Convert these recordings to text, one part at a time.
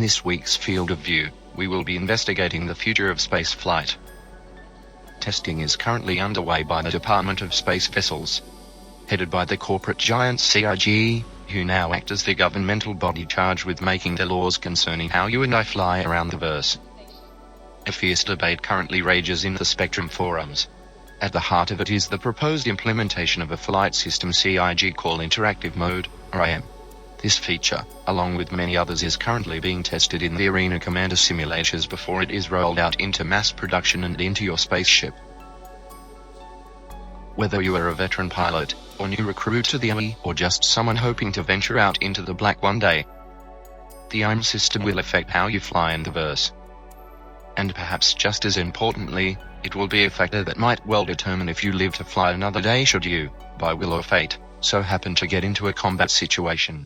this week's Field of View, we will be investigating the future of space flight. Testing is currently underway by the Department of Space Vessels, headed by the corporate giant CIG, who now act as the governmental body charged with making the laws concerning how you and I fly around the verse. A fierce debate currently rages in the Spectrum forums. At the heart of it is the proposed implementation of a flight system CIG call Interactive Mode, or IM. This feature, along with many others, is currently being tested in the Arena Commander simulators before it is rolled out into mass production and into your spaceship. Whether you are a veteran pilot, or new recruit to the Army, or just someone hoping to venture out into the black one day, the IM system will affect how you fly in the verse. And perhaps just as importantly, it will be a factor that might well determine if you live to fly another day should you, by will or fate, so happen to get into a combat situation.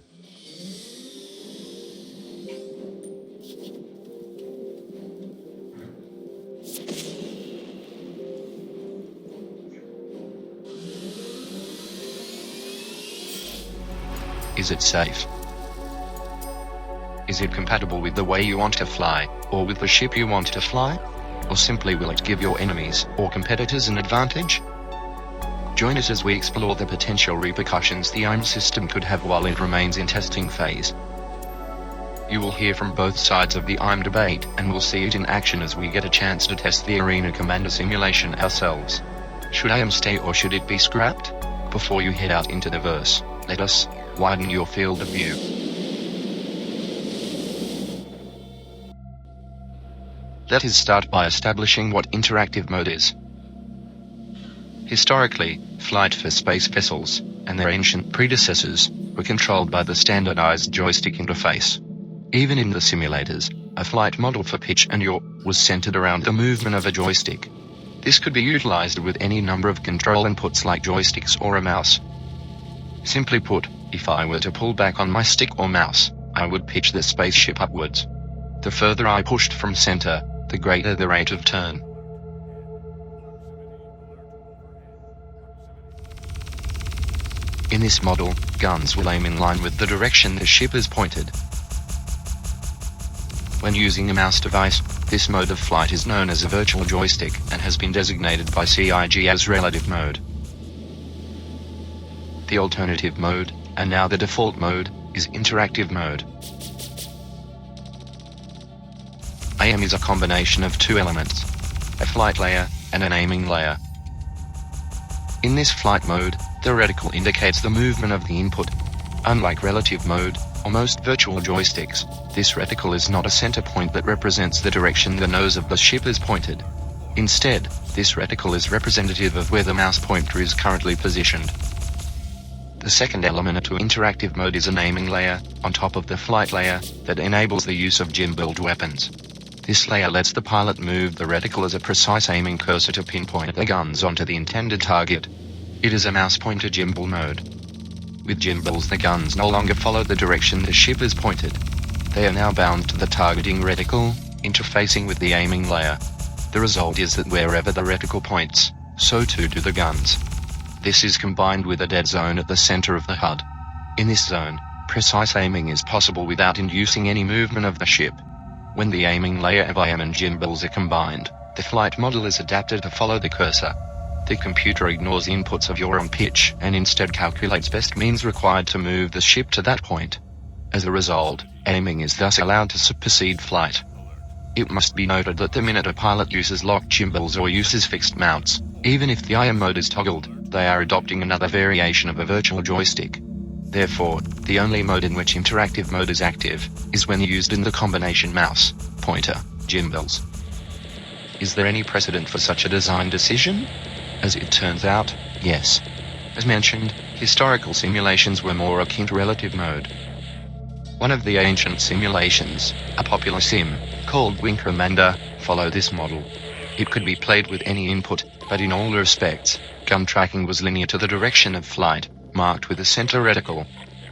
Is it safe? Is it compatible with the way you want to fly, or with the ship you want to fly? Or simply will it give your enemies or competitors an advantage? Join us as we explore the potential repercussions the IM system could have while it remains in testing phase. You will hear from both sides of the IM debate, and we'll see it in action as we get a chance to test the Arena Commander simulation ourselves. Should IM stay or should it be scrapped? Before you head out into the verse, let us widen your field of view. Let us start by establishing what interactive mode is. Historically, flight for space vessels, and their ancient predecessors, were controlled by the standardized joystick interface. Even in the simulators, a flight model for pitch and yaw was centered around the movement of a joystick. This could be utilized with any number of control inputs like joysticks or a mouse. Simply put, if I were to pull back on my stick or mouse, I would pitch the spaceship upwards. The further I pushed from center, the greater the rate of turn. In this model, guns will aim in line with the direction the ship is pointed. When using a mouse device, this mode of flight is known as a virtual joystick and has been designated by CIG as relative mode. The alternative mode, and now the default mode, is interactive mode. IM is a combination of two elements, a flight layer and an aiming layer. In this flight mode, the reticle indicates the movement of the input. Unlike relative mode, or most virtual joysticks, this reticle is not a center point that represents the direction the nose of the ship is pointed. Instead, this reticle is representative of where the mouse pointer is currently positioned. The second element to interactive mode is an aiming layer, on top of the flight layer, that enables the use of gimballed weapons. This layer lets the pilot move the reticle as a precise aiming cursor to pinpoint the guns onto the intended target. It is a mouse pointer gimbal mode. With gimbals, the guns no longer follow the direction the ship is pointed. They are now bound to the targeting reticle, interfacing with the aiming layer. The result is that wherever the reticle points, so too do the guns. This is combined with a dead zone at the center of the HUD. In this zone, precise aiming is possible without inducing any movement of the ship. When the aiming layer of IM and gimbals are combined, the flight model is adapted to follow the cursor. The computer ignores inputs of yaw and pitch and instead calculates best means required to move the ship to that point. As a result, aiming is thus allowed to supersede flight. It must be noted that the minute a pilot uses locked gimbals or uses fixed mounts, even if the IM mode is toggled, they are adopting another variation of a virtual joystick. Therefore, the only mode in which interactive mode is active is when used in the combination mouse, pointer, gimbals. Is there any precedent for such a design decision? As it turns out, yes. As mentioned, historical simulations were more akin to relative mode. One of the ancient simulations, a popular sim, called WiP Commander, followed this model. It could be played with any input, but in all respects, gun tracking was linear to the direction of flight, marked with a center reticle.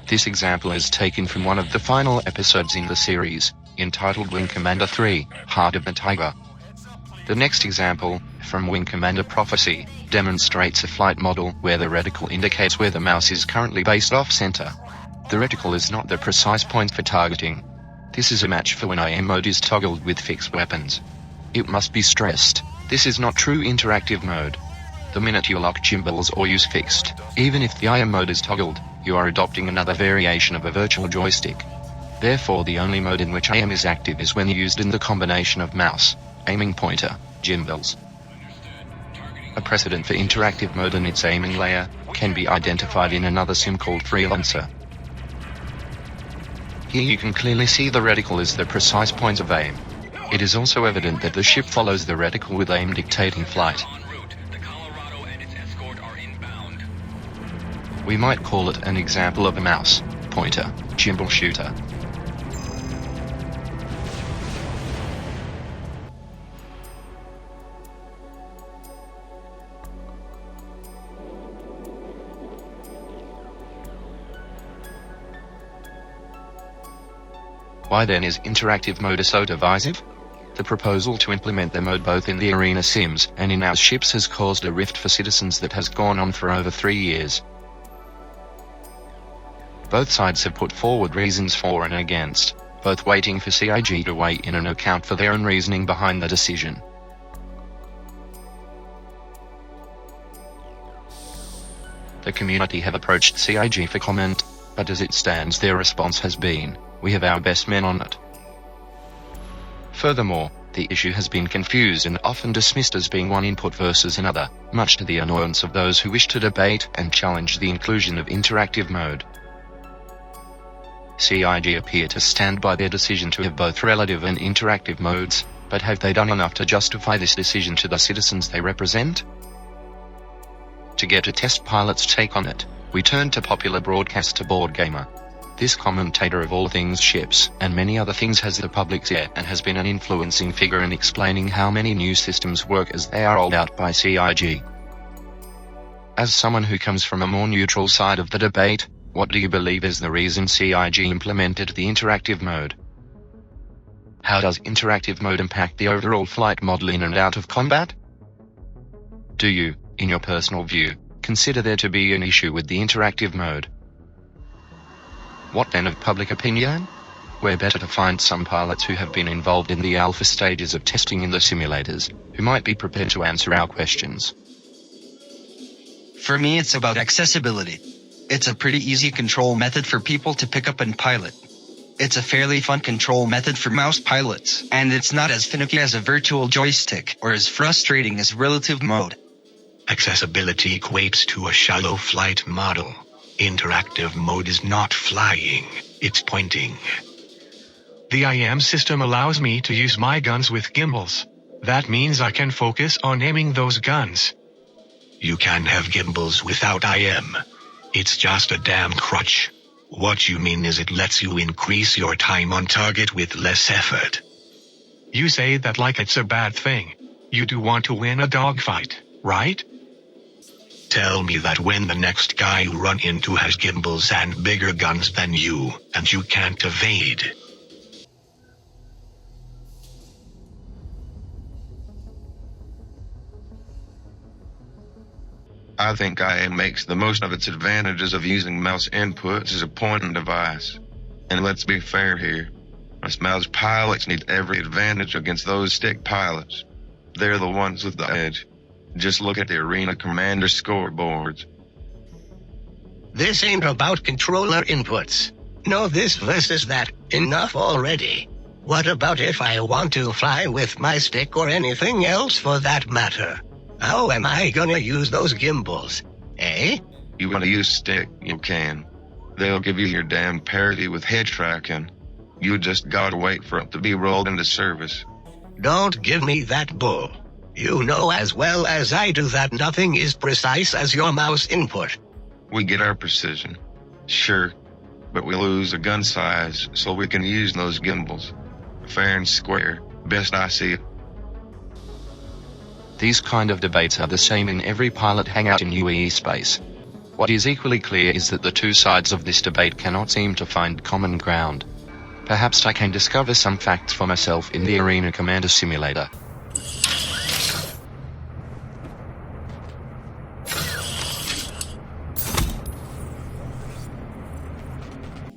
This example is taken from one of the final episodes in the series, entitled WiP Commander 3, Heart of the Tiger. The next example, from WiP Commander Prophecy, demonstrates a flight model where the reticle indicates where the mouse is currently based off center. The reticle is not the precise point for targeting. This is a match for when IM mode is toggled with fixed weapons. It must be stressed, this is not true interactive mode. The minute you lock gimbals or use fixed, even if the IM mode is toggled, you are adopting another variation of a virtual joystick. Therefore the only mode in which IM is active is when used in the combination of mouse, aiming pointer, gimbals. A precedent for interactive mode and its aiming layer can be identified in another sim called Freelancer. Here you can clearly see the reticle is the precise point of aim. It is also evident that the ship follows the reticle with aim dictating flight. We might call it an example of a mouse, pointer, gimbal shooter. Why then is interactive mode so divisive? The proposal to implement the mode both in the arena sims and in our ships has caused a rift for citizens that has gone on for over 3 years. Both sides have put forward reasons for and against, both waiting for CIG to weigh in and account for their own reasoning behind the decision. The community have approached CIG for comment, but as it stands their response has been, "We have our best men on it." Furthermore, the issue has been confused and often dismissed as being one input versus another, much to the annoyance of those who wish to debate and challenge the inclusion of interactive mode. CIG appear to stand by their decision to have both relative and interactive modes, but have they done enough to justify this decision to the citizens they represent? To get a test pilot's take on it, we turn to popular broadcaster BoardGamer. This commentator of all things ships and many other things has the public's ear and has been an influencing figure in explaining how many new systems work as they are rolled out by CIG. As someone who comes from a more neutral side of the debate, what do you believe is the reason CIG implemented the interactive mode? How does interactive mode impact the overall flight model in and out of combat? Do you, in your personal view, consider there to be an issue with the interactive mode? What then of public opinion? Where better to find some pilots who have been involved in the alpha stages of testing in the simulators, who might be prepared to answer our questions. For me, it's about accessibility. It's a pretty easy control method for people to pick up and pilot. It's a fairly fun control method for mouse pilots, and it's not as finicky as a virtual joystick or as frustrating as relative mode. Accessibility equates to a shallow flight model. Interactive mode is not flying, it's pointing. The IM system allows me to use my guns with gimbals. That means I can focus on aiming those guns. You can have gimbals without IM. It's just a damn crutch. What you mean is it lets you increase your time on target with less effort. You say that like it's a bad thing. You do want to win a dogfight, right? Tell me that when the next guy you run into has gimbals and bigger guns than you, and you can't evade. I think IM makes the most of its advantages of using mouse inputs as a pointing device. And let's be fair here. Us mouse pilots need every advantage against those stick pilots. They're the ones with the edge. Just look at the arena commander scoreboards. This ain't about controller inputs. No this versus that. Enough already. What about if I want to fly with my stick or anything else for that matter? How am I gonna use those gimbals? Eh? You want to use stick, you can. They'll give you your damn parity with head tracking. You just gotta wait for it to be rolled into service. Don't give me that bull. You know as well as I do that nothing is precise as your mouse input. We get our precision. Sure. But we lose a gun size so we can use those gimbals. Fair and square, best I see it. These kind of debates are the same in every pilot hangout in UEE space. What is equally clear is that the two sides of this debate cannot seem to find common ground. Perhaps I can discover some facts for myself in the Arena Commander Simulator.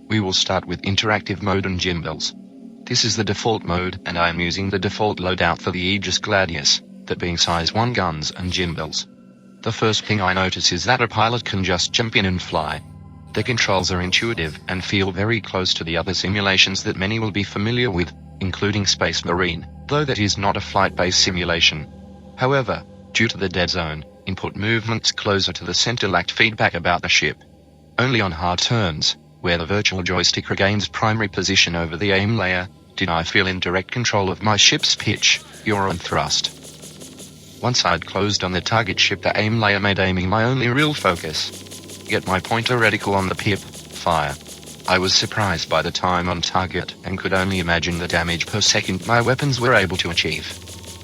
We will start with interactive mode and gimbals. This is the default mode, and I am using the default loadout for the Aegis Gladius, that being size 1 guns and gimbals. The first thing I notice is that a pilot can just jump in and fly. The controls are intuitive and feel very close to the other simulations that many will be familiar with, including Space Marine, though that is not a flight-based simulation. However, due to the dead zone, input movements closer to the center lacked feedback about the ship. Only on hard turns, where the virtual joystick regains primary position over the aim layer, did I feel in direct control of my ship's pitch, yaw and thrust. Once I'd closed on the target ship, the aim layer made aiming my only real focus. Get my pointer reticle on the pip, fire. I was surprised by the time on target and could only imagine the damage per second my weapons were able to achieve.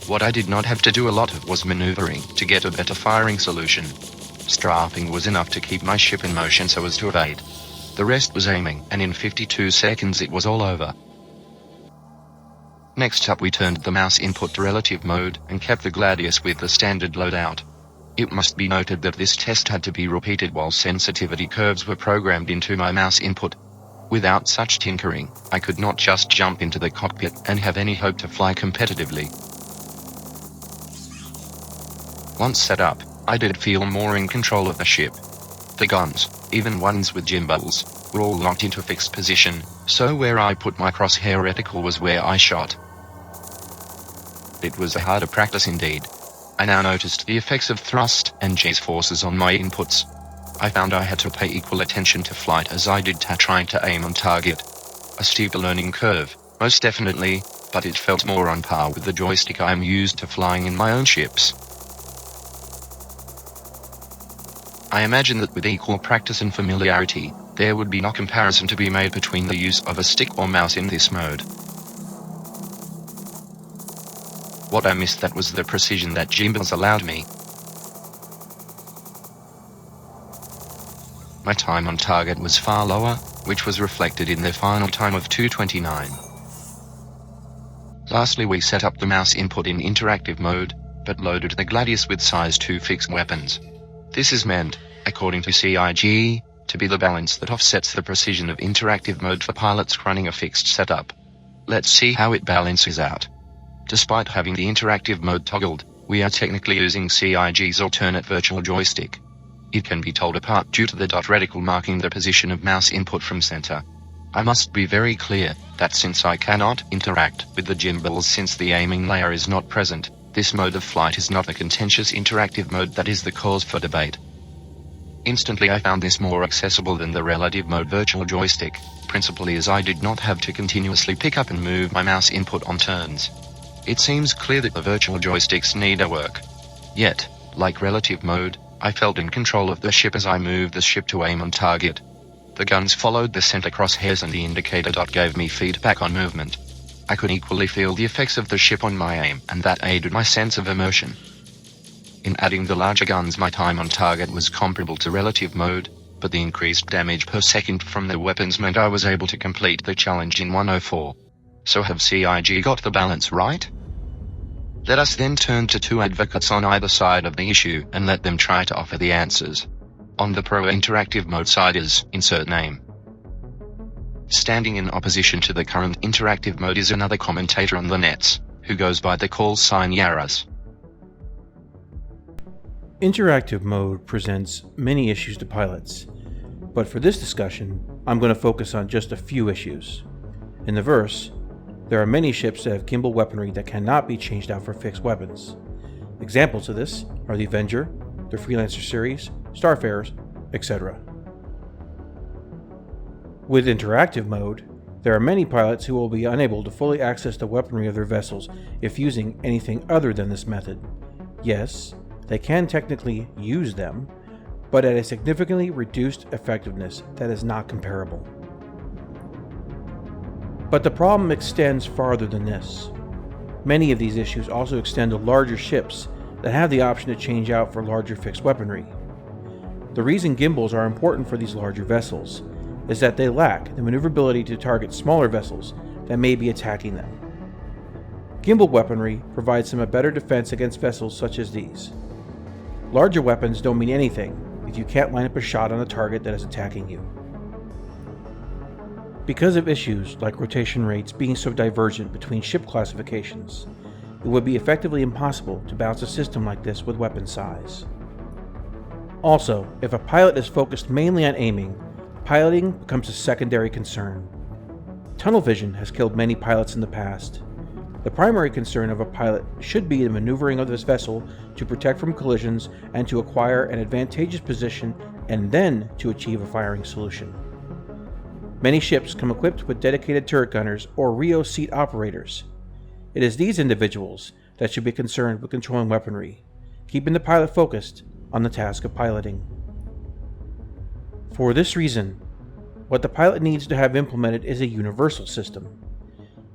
What I did not have to do a lot of was maneuvering to get a better firing solution. Strapping was enough to keep my ship in motion so as to evade. The rest was aiming, and in 52 seconds it was all over. Next up we turned the mouse input to relative mode and kept the Gladius with the standard loadout. It must be noted that this test had to be repeated while sensitivity curves were programmed into my mouse input. Without such tinkering, I could not just jump into the cockpit and have any hope to fly competitively. Once set up, I did feel more in control of the ship. The guns, even ones with gimbals, were all locked into fixed position, so where I put my crosshair reticle was where I shot. It was a harder practice indeed. I now noticed the effects of thrust and G-forces on my inputs. I found I had to pay equal attention to flight as I did to trying to aim on target. A steep learning curve, most definitely, but it felt more on par with the joystick I am used to flying in my own ships. I imagine that with equal practice and familiarity, there would be no comparison to be made between the use of a stick or mouse in this mode. What I missed that was the precision that gimbals allowed me. My time on target was far lower, which was reflected in the final time of 2:29. Lastly, we set up the mouse input in interactive mode, but loaded the Gladius with size 2 fixed weapons. This is meant, according to CIG, to be the balance that offsets the precision of interactive mode for pilots running a fixed setup. Let's see how it balances out. Despite having the interactive mode toggled, we are technically using CIG's alternate virtual joystick. It can be told apart due to the dot reticle marking the position of mouse input from center. I must be very clear that since I cannot interact with the gimbals since the aiming layer is not present, this mode of flight is not a contentious interactive mode that is the cause for debate. Instantly I found this more accessible than the relative mode virtual joystick, principally as I did not have to continuously pick up and move my mouse input on turns. It seems clear that the virtual joysticks need a work. Yet, like relative mode, I felt in control of the ship as I moved the ship to aim on target. The guns followed the center crosshairs and the indicator dot gave me feedback on movement. I could equally feel the effects of the ship on my aim, and that aided my sense of immersion. In adding the larger guns, my time on target was comparable to relative mode, but the increased damage per second from the weapons meant I was able to complete the challenge in 1:04. So have CIG got the balance right? Let us then turn to two advocates on either side of the issue and let them try to offer the answers. On the pro interactive mode side is insert name. Standing in opposition to the current interactive mode is another commentator on the nets, who goes by the call sign Yaras. Interactive mode presents many issues to pilots, but for this discussion, I'm going to focus on just a few issues. In the verse, there are many ships that have gimbal weaponry that cannot be changed out for fixed weapons. Examples of this are the Avenger, the Freelancer series, Starfarers, etc. With interactive mode, there are many pilots who will be unable to fully access the weaponry of their vessels if using anything other than this method. Yes, they can technically use them, but at a significantly reduced effectiveness that is not comparable. But the problem extends farther than this. Many of these issues also extend to larger ships that have the option to change out for larger fixed weaponry. The reason gimbals are important for these larger vessels is that they lack the maneuverability to target smaller vessels that may be attacking them. Gimbal weaponry provides them a better defense against vessels such as these. Larger weapons don't mean anything if you can't line up a shot on a target that is attacking you. Because of issues like rotation rates being so divergent between ship classifications, it would be effectively impossible to balance a system like this with weapon size. Also, if a pilot is focused mainly on aiming, piloting becomes a secondary concern. Tunnel vision has killed many pilots in the past. The primary concern of a pilot should be the maneuvering of this vessel to protect from collisions and to acquire an advantageous position and then to achieve a firing solution. Many ships come equipped with dedicated turret gunners or Rio seat operators. It is these individuals that should be concerned with controlling weaponry, keeping the pilot focused on the task of piloting. For this reason, what the pilot needs to have implemented is a universal system.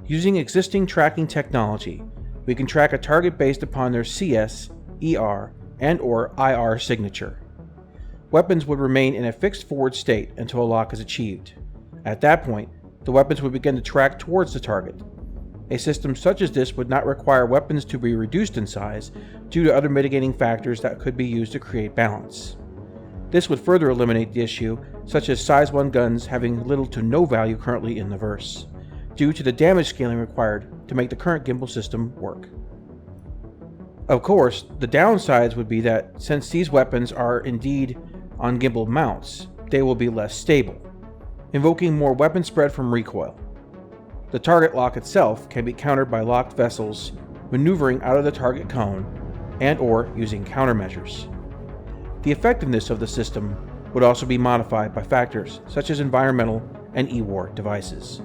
Using existing tracking technology, we can track a target based upon their CS, ER, and/or IR signature. Weapons would remain in a fixed forward state until a lock is achieved. At that point, the weapons would begin to track towards the target. A system such as this would not require weapons to be reduced in size due to other mitigating factors that could be used to create balance. This would further eliminate the issue, such as size 1 guns having little to no value currently in the verse, due to the damage scaling required to make the current gimbal system work. Of course, the downsides would be that since these weapons are indeed on gimbal mounts, they will be less stable, invoking more weapon spread from recoil. The target lock itself can be countered by locked vessels maneuvering out of the target cone and/or using countermeasures. The effectiveness of the system would also be modified by factors such as environmental and EWAR devices.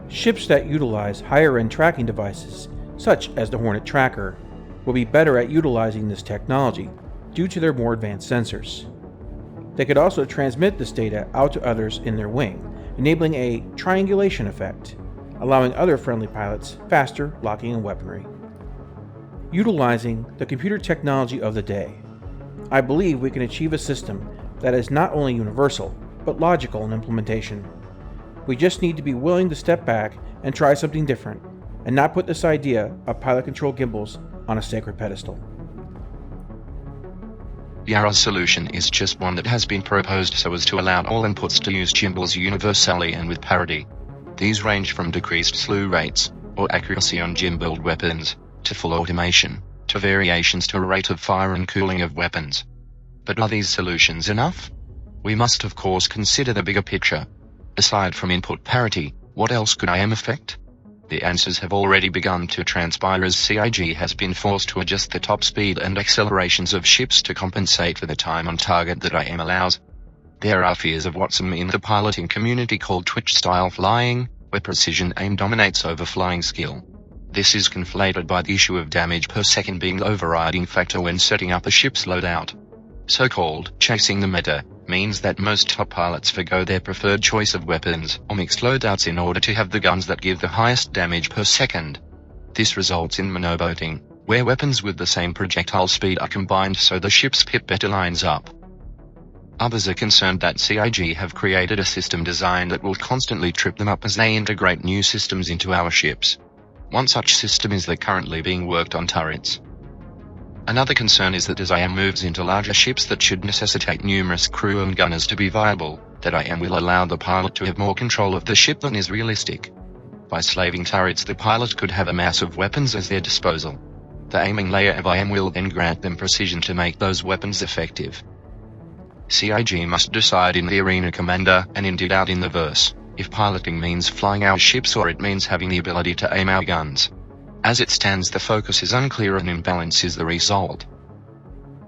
Ships that utilize higher-end tracking devices, such as the Hornet Tracker, will be better at utilizing this technology due to their more advanced sensors. They could also transmit this data out to others in their wing, enabling a triangulation effect, allowing other friendly pilots faster locking and weaponry. Utilizing the computer technology of the day, I believe we can achieve a system that is not only universal, but logical in implementation. We just need to be willing to step back and try something different, and not put this idea of pilot-controlled gimbals on a sacred pedestal. Yara's solution is just one that has been proposed so as to allow all inputs to use gimbals universally and with parity. These range from decreased slew rates, or accuracy on gimbal weapons, to full automation, to variations to rate of fire and cooling of weapons. But are these solutions enough? We must of course consider the bigger picture. Aside from input parity, what else could IM affect? The answers have already begun to transpire as CIG has been forced to adjust the top speed and accelerations of ships to compensate for the time on target that IM allows. There are fears of what's in the piloting community called twitch-style flying, where precision aim dominates over flying skill. This is conflated by the issue of damage per second being the overriding factor when setting up a ship's loadout. So-called chasing the meta means that most top pilots forgo their preferred choice of weapons or mixed loadouts in order to have the guns that give the highest damage per second. This results in monoboating, where weapons with the same projectile speed are combined so the ship's pip better lines up. Others are concerned that CIG have created a system design that will constantly trip them up as they integrate new systems into our ships. One such system is the currently being worked on turrets. Another concern is that as IM moves into larger ships that should necessitate numerous crew and gunners to be viable, that IM will allow the pilot to have more control of the ship than is realistic. By slaving turrets, the pilot could have a mass of weapons at their disposal. The aiming layer of IM will then grant them precision to make those weapons effective. CIG must decide in the arena commander, and indeed out in the verse, if piloting means flying our ships or it means having the ability to aim our guns. As it stands, the focus is unclear and imbalance is the result.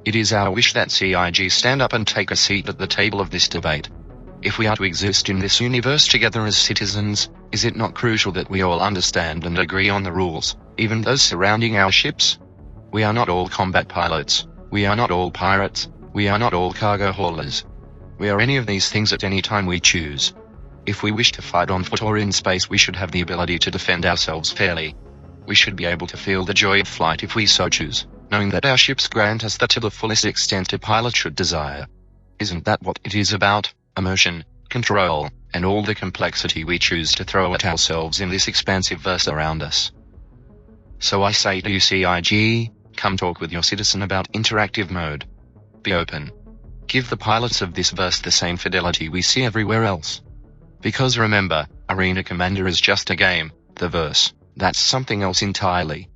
It is our wish that CIG stand up and take a seat at the table of this debate. If we are to exist in this universe together as citizens, is it not crucial that we all understand and agree on the rules, even those surrounding our ships? We are not all combat pilots, we are not all pirates, we are not all cargo haulers. We are any of these things at any time we choose. If we wish to fight on foot or in space, we should have the ability to defend ourselves fairly. We should be able to feel the joy of flight if we so choose, knowing that our ships grant us that to the fullest extent a pilot should desire. Isn't that what it is about? Emotion, control, and all the complexity we choose to throw at ourselves in this expansive verse around us. So I say to you CIG, come talk with your citizen about interactive mode. Be open. Give the pilots of this verse the same fidelity we see everywhere else. Because remember, Arena Commander is just a game, the verse, that's something else entirely.